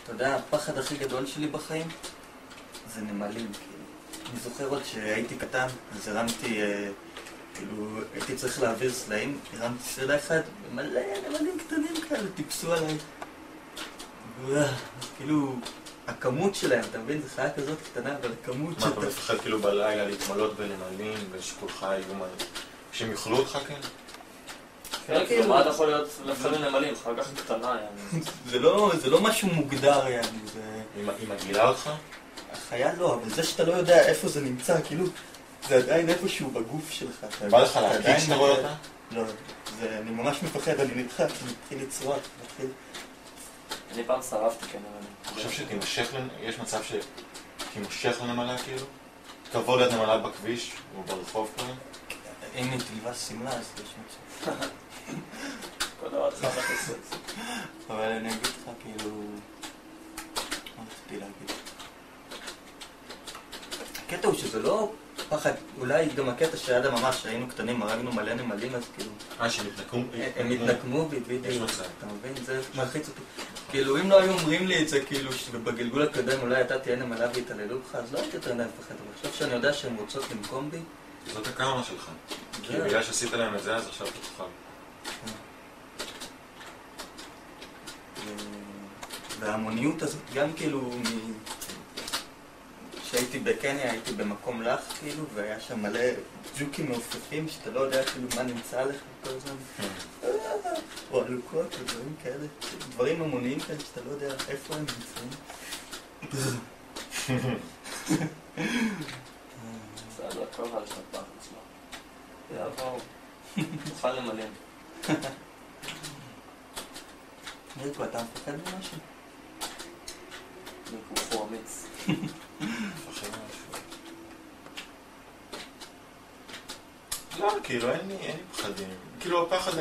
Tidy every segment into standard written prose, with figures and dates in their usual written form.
אתה יודע, הפחד הכי גדול שלי בחיים זה נמלים, כאילו. אני זוכר עוד שהייתי קטן, אז הרמתי, כאילו, הייתי צריך להעביר סלעים, הרמתי סלע אחד, ומלא נמלים קטנים כאלה, טיפסו עליי. כאילו, הכמות שלהם, אתה מבין? זו חיה כזאת קטנה, אבל הכמות מה, אתה מפחד כאילו בלילה להתמלות בנמלים ושכולך יהיו מה... שהם יאכלו אותך, כן? כן, כאילו, מה אתה יכול להיות לפחד לנמלים? חיה ככה קטנה, זה לא משהו מוגדר, יעני, זה... היא מגעילה אותך? החיה לא, אבל זה שאתה לא יודע איפה זה נמצא, כאילו, זה עדיין איפשהו בגוף שלך. בא לך להקיק שאתה רואה אותה? לא, אני ממש מפחד, אני נדחק, אני מתחיל לצרוח, אני פעם שרפתי כנראה. אני חושב שתימשך, יש מצב שתימשך לנמלה כאילו? תבוא ליד נמלה בכביש או ברחוב כזה? אם היא תלבש סמלה, אז יש מצב. כל דבר צריך לחסות. אבל אני אגיד לך כאילו... מה רציתי להגיד? הקטע הוא שזה לא פחד, אולי גם הקטע שעד ממש היינו קטנים, הרגנו מלא נמלים, אז כאילו... הם התנקמו בי, בדיוק, אתה מבין? זה מלחיץ אותי. כאילו, אם לא היו אומרים לי את זה, כאילו, שבגלגול הקודם אולי אתה תהיה נמלה והתעללו בך, אז לא הייתי יותר נפחד, אבל עכשיו שאני יודע שהן רוצות לנקום בי... זאת הקרמה שלך. כי בגלל שעשית להם את זה, אז עכשיו אתה תוכל. וההמוניות הזאת, גם כאילו, כשהייתי בקניה, הייתי במקום לך, כאילו, והיה שם מלא ג'וקים מעופפים, שאתה לא יודע כאילו מה נמצא לך כל הזמן. או עלוקות, או דברים כאלה. דברים המוניים כאלה שאתה לא יודע איפה הם נמצאים. בסדר, הכל לך לשנת פחד עצמה. יעבור. תוכל למלאים. נרקו, אתה מפחד ממשהו? נרקו הוא אמיץ. מפחד משהו. לא, כאילו, אין לי פחדים. כאילו, הפחד...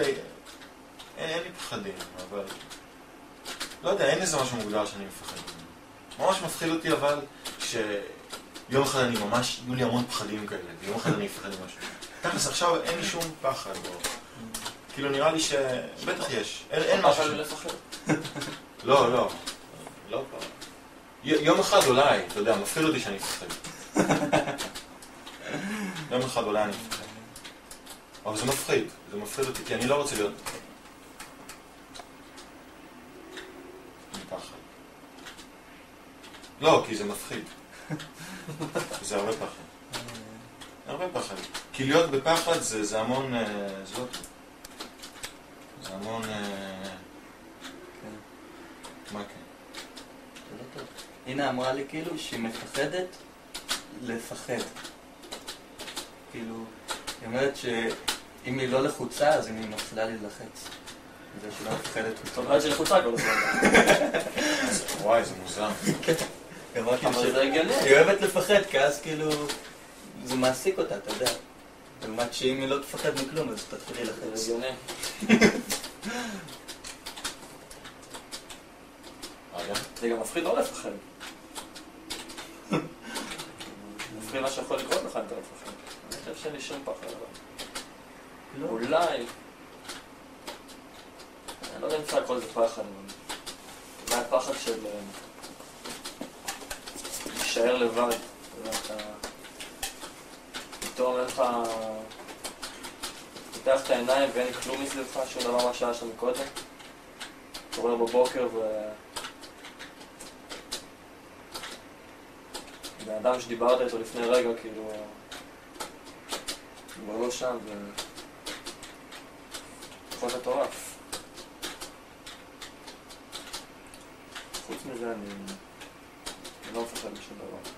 אין לי פחדים, אבל... לא יודע, אין איזה משהו מוגדר שאני מפחד. ממש מפחיד אותי, אבל שיום אחד אני ממש... יהיו לי המון פחדים כאלה, ויום אחד אני אפחד ממשהו. תכלס, עכשיו אין לי שום פחד. כאילו, נראה לי בטח יש. אין משהו לפחד. לא, לא. לא פחד. יום אחד אולי, אתה יודע, מפחיד אותי שאני אפחד. יום אחד אולי אני אפחד. אבל זה מפחיד אותי, כי אני לא רוצה להיות... פחד. לא, כי זה מפחיד. זה הרבה פחד. הרבה פחד. כי להיות בפחד זה המון... זה לא טוב. זה המון... מה כן? זה לא טוב. הנה אמרה לי כאילו שהיא מפחדת לפחד. כאילו, היא אומרת שאם היא לא לחוצה, אז אם היא מתחילה להילחץ. זה שלא מפחדת. זאת אומרת שלחוצה כל הזמן. וואי, זה מוזר. אבל זה הגיוני. היא אוהבת לפחד, כי אז כאילו זה מעסיק אותה, אתה יודע. לעומת שאם היא לא תפחד מכלום, אז תתחיל להילחץ. זה הגיוני. זה גם מפחיד לא לפחד. מפחיד מה שיכול לקרות לך אם אתה לפחד. אני חושב שאין לי שום פחד, אבל... אולי... אני לא יודע אם אפשר לקרוא לזה פחד, אבל... אולי הפחד של... להישאר לבד. אתה... פתאום אין לך... פותח את העיניים ואין כלום מסביבך, שום דבר מה שהיה שם מקודם. קורא בבוקר ו... האדם שדיברת איתו לפני רגע, כאילו... הוא לא שם ו... פחות מטורף. חוץ מזה אני לא מפחד משום דבר.